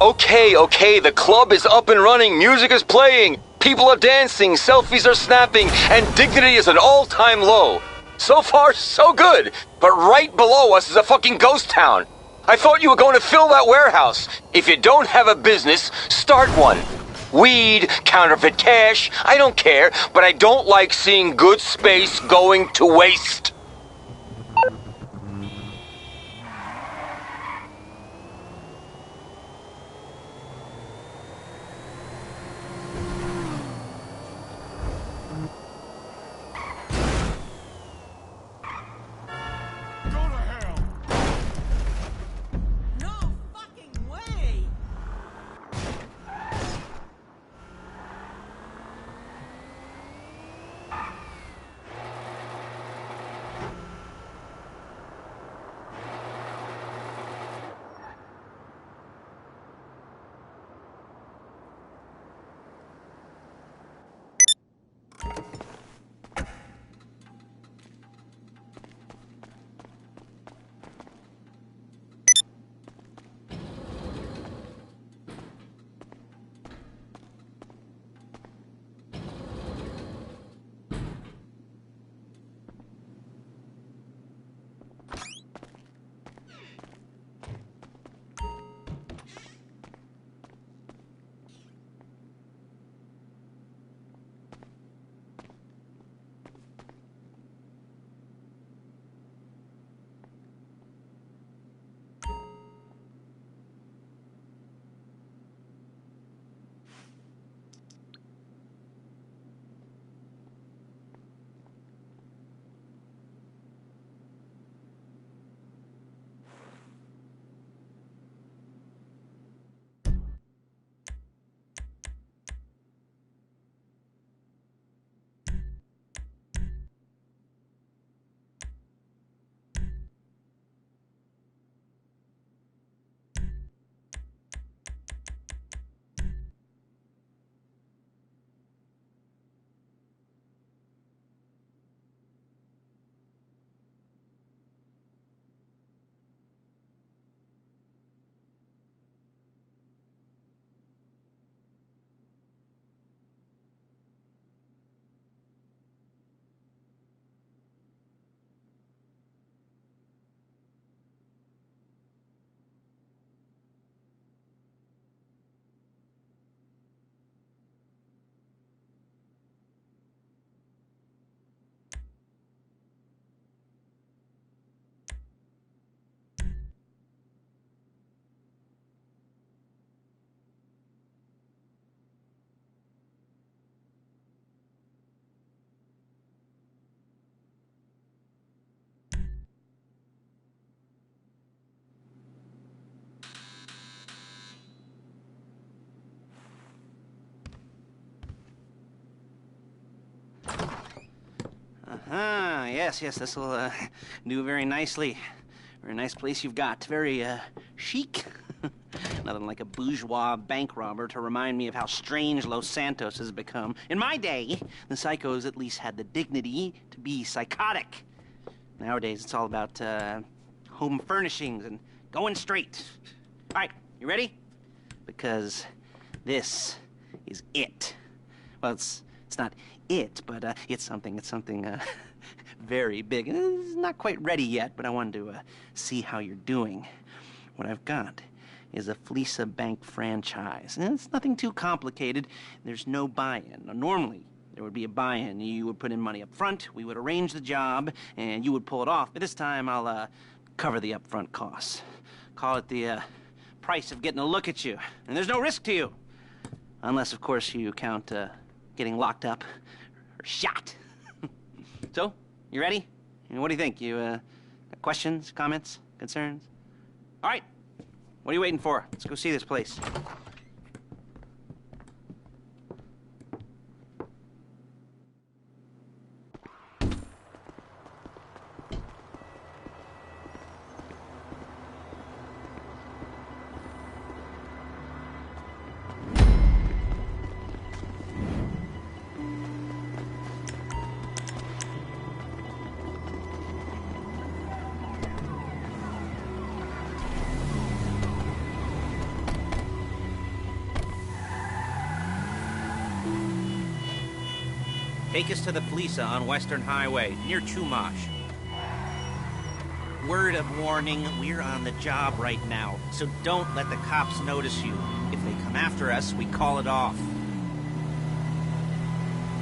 Okay, the club is up and running, music is playing, people are dancing, selfies are snapping, and dignity is an all-time low. So far, so good, but right below us is a fucking ghost town. I thought you were going to fill that warehouse. If you don't have a business, start one. Weed, counterfeit cash, I don't care, but I don't like seeing good space going to waste. Yes, this will do very nicely. Very nice place you've got. Very chic. Nothing like a bourgeois bank robber to remind me of how strange Los Santos has become. In my day, the psychos at least had the dignity to be psychotic. Nowadays, it's all about home furnishings and going straight. All right, you ready? Because this is it. Well, it's not it, but it's something very big. It's not quite ready yet, but I wanted to see how you're doing. What I've got is a Fleesa Bank franchise. And it's nothing too complicated. There's no buy-in. Now, normally, there would be a buy-in. You would put in money up front, we would arrange the job, and you would pull it off. But this time, I'll cover the upfront costs. Call it the price of getting a look at you. And there's no risk to you. Unless, of course, you count getting locked up or shot. So, you ready? What do you think? You got questions, comments, concerns? All right. What are you waiting for? Let's go see this place. Take us to the Felisa on Western Highway, near Chumash. Word of warning, we're on the job right now, so don't let the cops notice you. If they come after us, we call it off.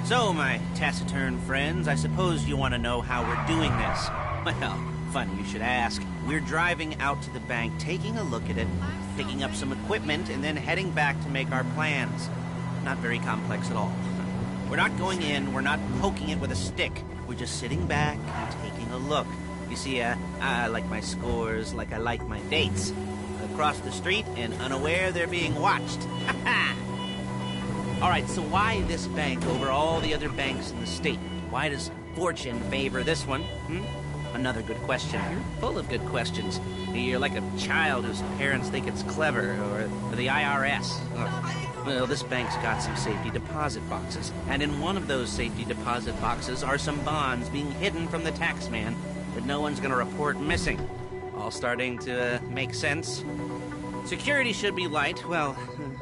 So, my taciturn friends, I suppose you want to know how we're doing this. Well, funny you should ask. We're driving out to the bank, taking a look at it, picking up some equipment, and then heading back to make our plans. Not very complex at all. We're not going in, we're not poking it with a stick. We're just sitting back and taking a look. You see, I like my scores like I like my dates. Across the street and unaware they're being watched. All right, so why this bank over all the other banks in the state? Why does fortune favor this one? Another good question. You're full of good questions. You're like a child whose parents think it's clever, or the IRS. Well, this bank's got some safety deposit boxes, and in one of those safety deposit boxes are some bonds being hidden from the tax man that no one's gonna report missing. All starting to make sense? Security should be light, well,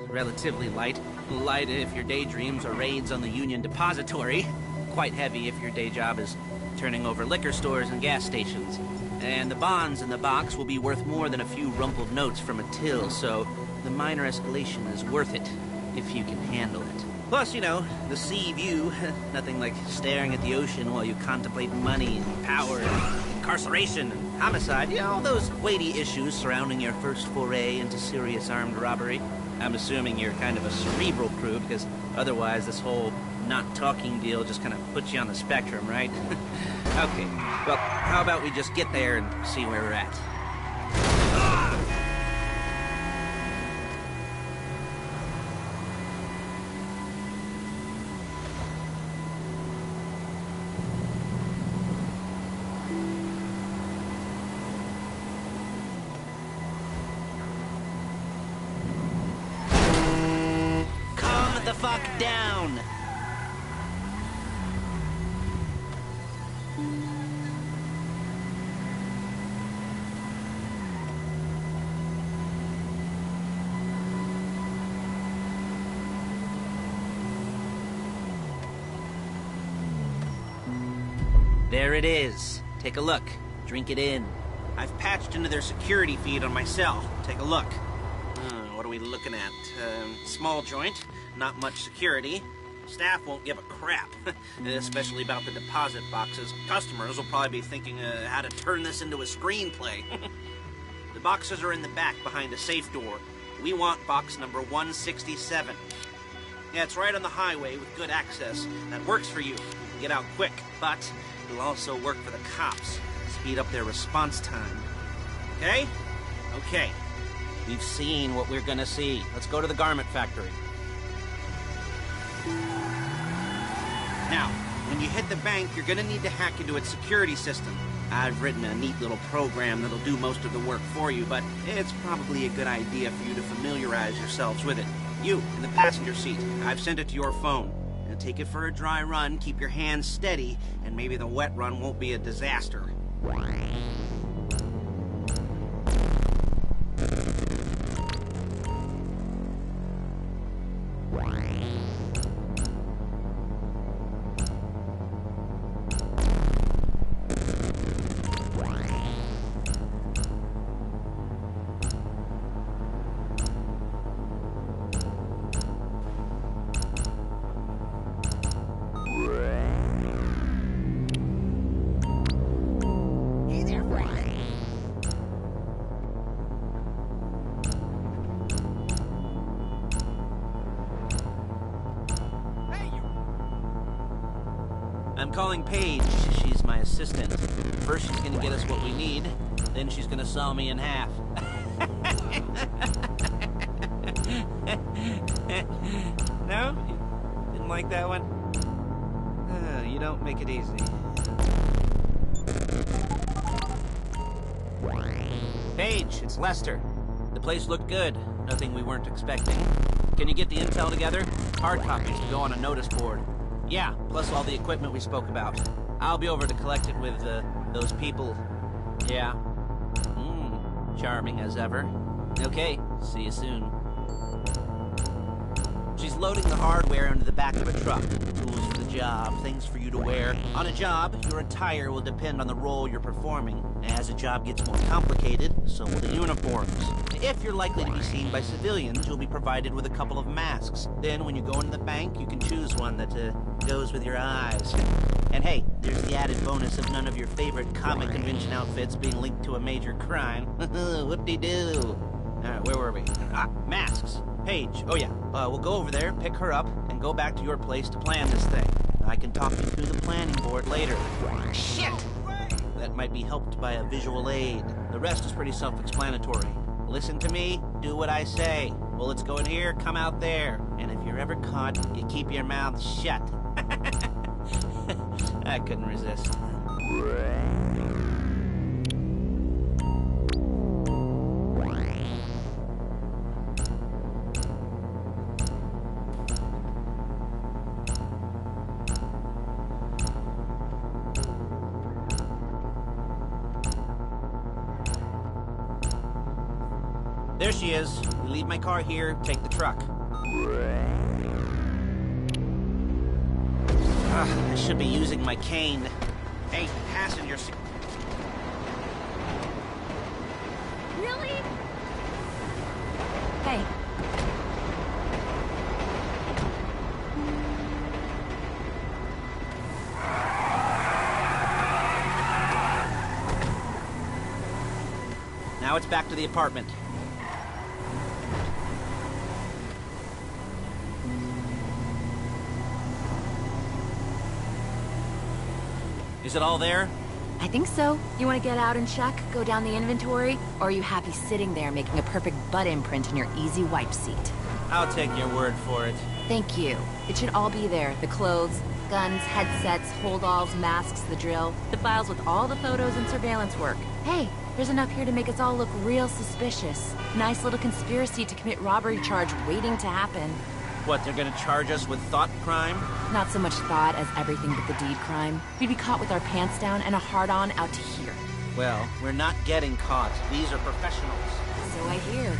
relatively light. Light if your daydreams are raids on the Union Depository. Quite heavy if your day job is turning over liquor stores and gas stations. And the bonds in the box will be worth more than a few rumpled notes from a till, so the minor escalation is worth it, if you can handle it. Plus, you know, the sea view, nothing like staring at the ocean while you contemplate money and power and incarceration and homicide. You know, all those weighty issues surrounding your first foray into serious armed robbery. I'm assuming you're kind of a cerebral crew, because otherwise this whole not talking deal just kind of puts you on the spectrum, right? Okay, well, how about we just get there and see where we're at? Calm the fuck down! There it is. Take a look. Drink it in. I've patched into their security feed on my cell. Take a look. What are we looking at? Small joint, not much security. Staff won't give a crap, especially about the deposit boxes. Customers will probably be thinking how to turn this into a screenplay. The boxes are in the back behind a safe door. We want box number 167. Yeah, it's right on the highway with good access. That works for you. You can get out quick, but it'll also work for the cops. Speed up their response time. Okay? Okay. We've seen what we're gonna see. Let's go to the garment factory. Now, when you hit the bank, you're gonna need to hack into its security system. I've written a neat little program that'll do most of the work for you, but it's probably a good idea for you to familiarize yourselves with it. You, in the passenger seat, I've sent it to your phone. Now take it for a dry run, keep your hands steady, and maybe the wet run won't be a disaster. I'm calling Paige. She's my assistant. First she's gonna get us what we need, then she's gonna saw me in half. No? You didn't like that one? You don't make it easy. Paige, it's Lester. The place looked good. Nothing we weren't expecting. Can you get the intel together? Hard copies to go on a notice board. Yeah, plus all the equipment we spoke about. I'll be over to collect it with, those people. Yeah. Charming as ever. Okay, see you soon. She's loading the hardware into the back of a truck. Tools for the job, things for you to wear. On a job, your attire will depend on the role you're performing. As the job gets more complicated, so will the uniforms. If you're likely to be seen by civilians, you'll be provided with a couple of masks. Then when you go into the bank, you can choose one that goes with your eyes. And hey, there's the added bonus of none of your favorite comic convention outfits being linked to a major crime. Whoop-de-doo. Alright, where were we? Masks. Paige. Oh yeah, we'll go over there, pick her up, and go back to your place to plan this thing. I can talk you through the planning board later. Shit! That might be helped by a visual aid. The rest is pretty self-explanatory. Listen to me, do what I say. Bullets go in here, come out there. And if you're ever caught, you keep your mouth shut. I couldn't resist. There she is. You leave my car here, take the truck. I should be using my cane. Hey, passenger seat. Really? Hey. Now it's back to the apartment. Is it all there? I think so. You want to get out and check, go down the inventory, or are you happy sitting there making a perfect butt imprint in your easy wipe seat? I'll take your word for it. Thank you. It should all be there. The clothes, guns, headsets, holdalls, masks, the drill, the files with all the photos and surveillance work. Hey, there's enough here to make us all look real suspicious. Nice little conspiracy to commit robbery charge waiting to happen. What, they're gonna charge us with thought crime? Not so much thought as everything but the deed crime. We'd be caught with our pants down and a hard-on out to here. Well, we're not getting caught. These are professionals. So I hear.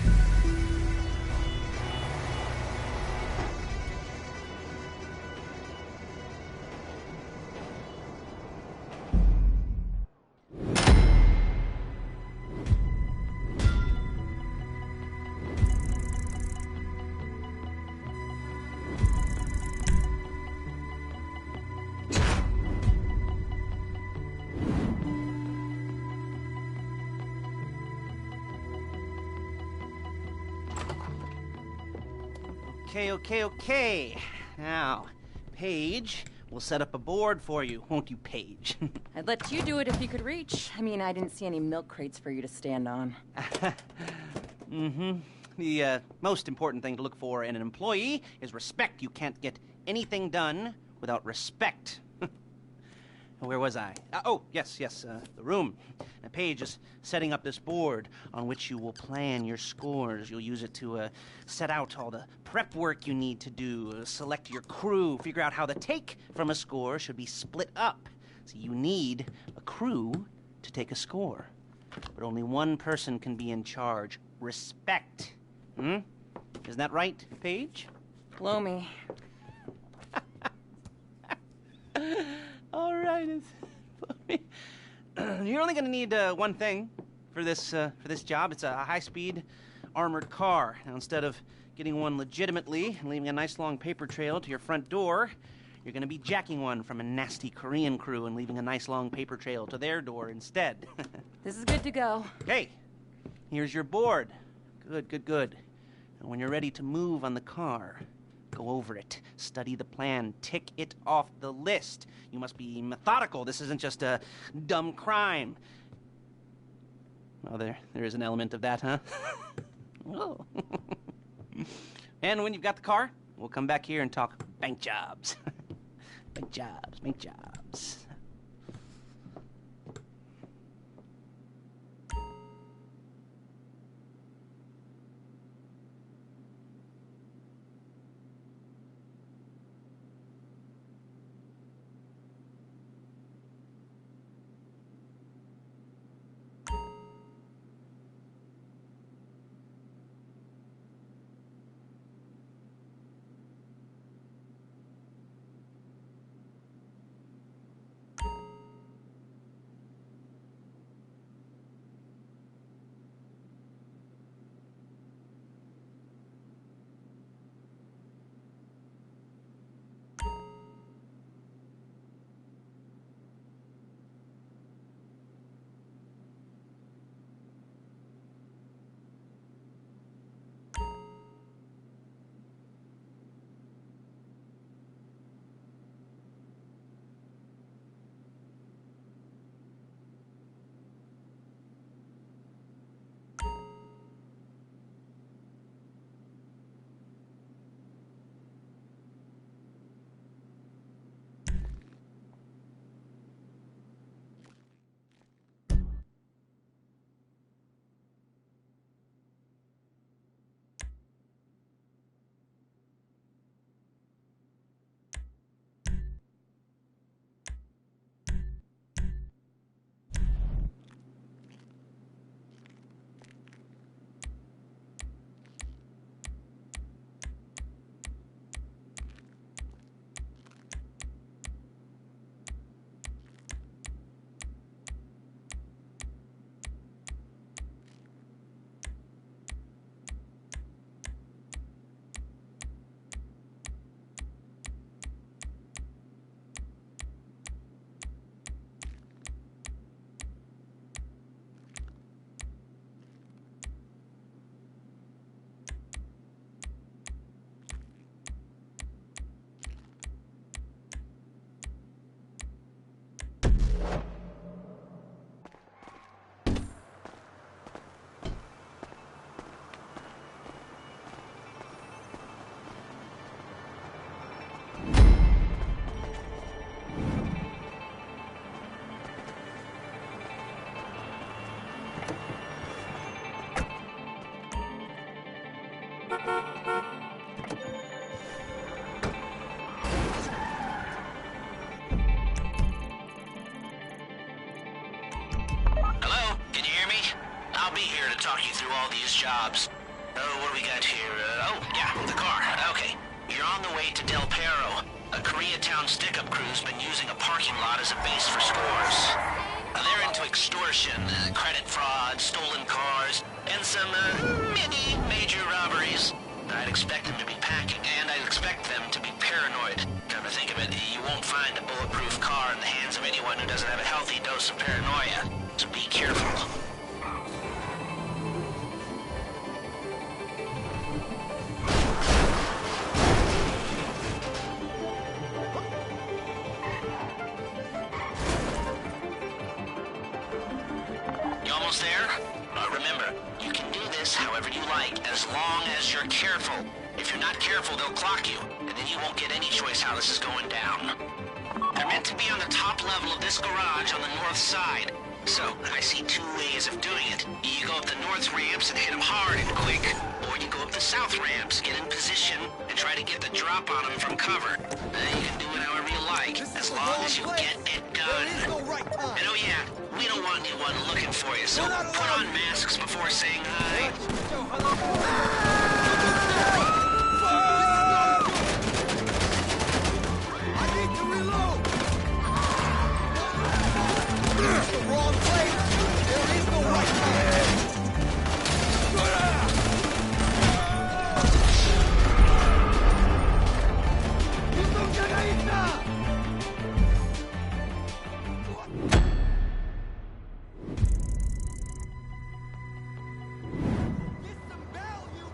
Okay. Now, Paige, we'll set up a board for you, won't you, Paige? I'd let you do it if you could reach. I mean, I didn't see any milk crates for you to stand on. The most important thing to look for in an employee is respect. You can't get anything done without respect. Where was I? Yes, the room. Now, Paige is setting up this board on which you will plan your scores. You'll use it to set out all the prep work you need to do, select your crew, figure out how the take from a score should be split up. So you need a crew to take a score. But only one person can be in charge. Respect. Isn't that right, Paige? Blow me. All right, you're only going to need one thing for this job. It's a high-speed armored car. Now, instead of getting one legitimately and leaving a nice long paper trail to your front door, you're going to be jacking one from a nasty Korean crew and leaving a nice long paper trail to their door instead. This is good to go. Hey, here's your board. Good. And when you're ready to move on the car, go over it, study the plan, tick it off the list. You must be methodical. This isn't just a dumb crime. Oh, there is an element of that, huh? Oh. And when you've got the car, we'll come back here and talk bank jobs. Bank jobs. be here to talk you through all these jobs. Oh, what do we got here? The car. Okay. You're on the way to Del Perro. A Koreatown stick-up crew's been using a parking lot as a base for scores. They're into extortion, credit fraud, stolen cars, and some, mini major robberies. I'd expect them to be packing, and I'd expect them to be paranoid. Come to think of it, you won't find a bulletproof car in the hands of anyone who doesn't have a healthy dose of paranoia. So be careful. You almost there? Remember, you can do this however you like, as long as you're careful. If you're not careful, they'll clock you, and then you won't get any choice how this is going down. They're meant to be on the top level of this garage on the north side. So, I see two ways of doing it. You go up the north ramps and hit them hard and quick, or you go up the south ramps, get in position, and try to get the drop on them from cover. You can do it however you like, as long as you get it done. And oh yeah, we don't want anyone looking for you, so put on masks before saying hi. I need to reload! The wrong place! There is no right time! Get some value!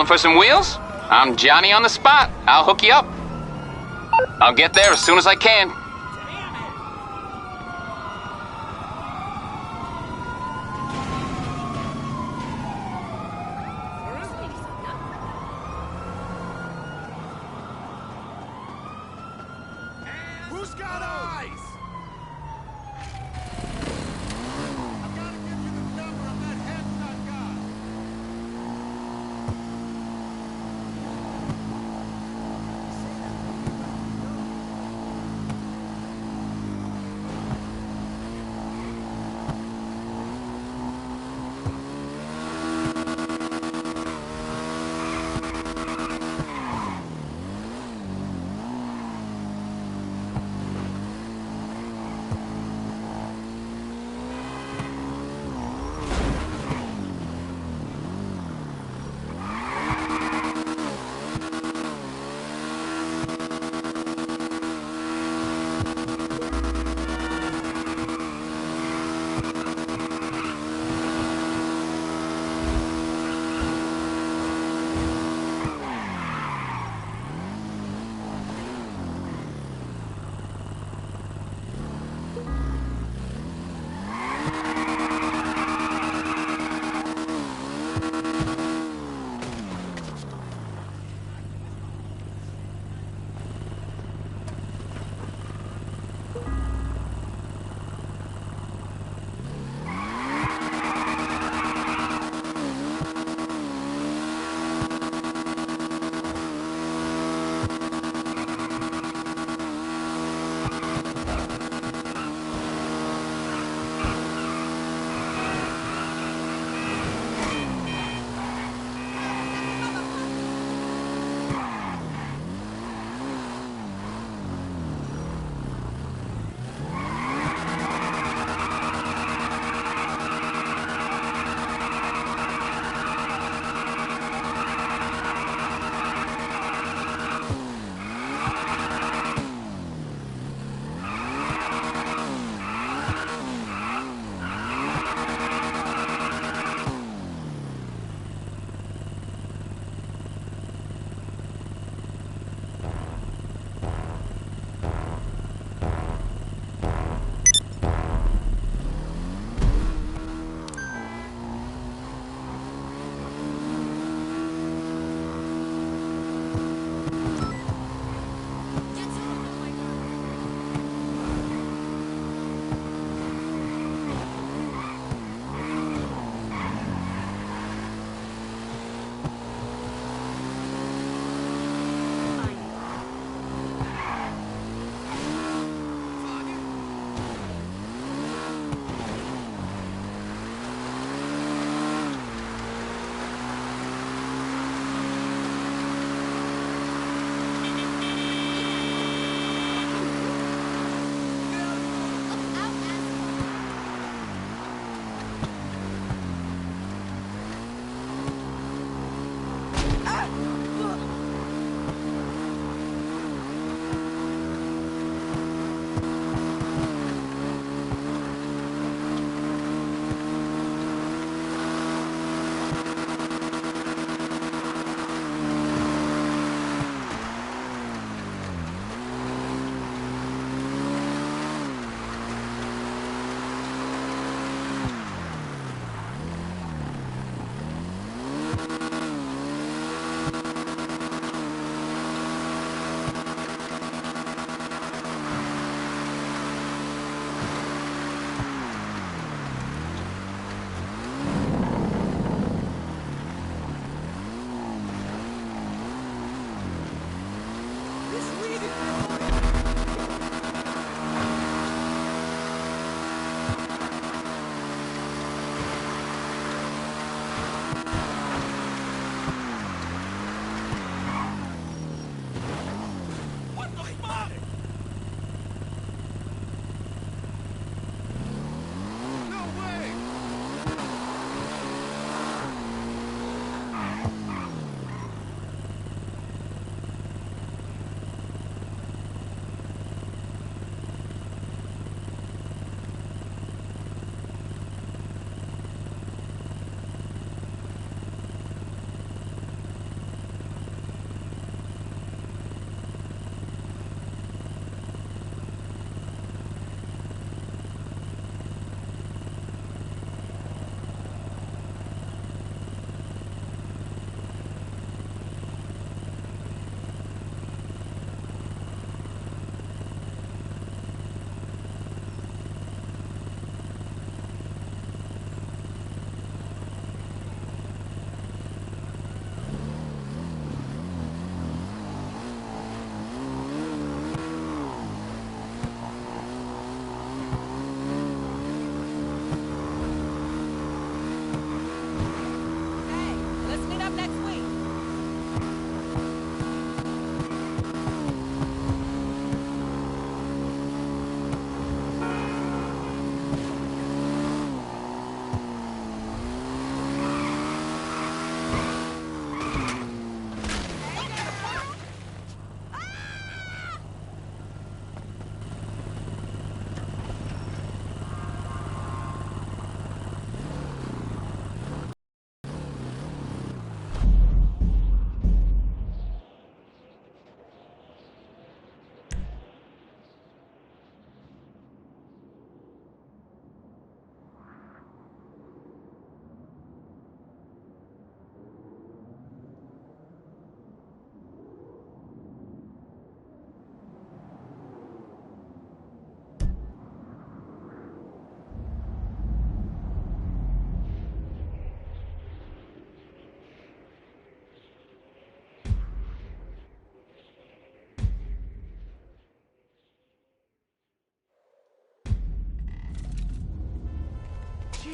Going for some wheels? I'm Johnny on the spot. I'll hook you up. I'll get there as soon as I can. Who's got eyes? I've got to give you the number of that headshot guy.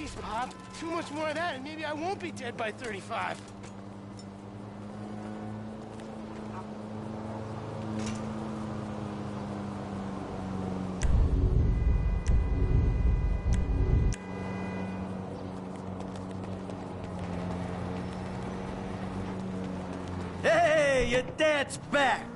Jeez, Pop. Too much more of that, and maybe I won't be dead by 35. Hey, your dad's back!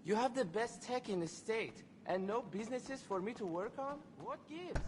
You have the best tech in the state, and no businesses for me to work on? What gives?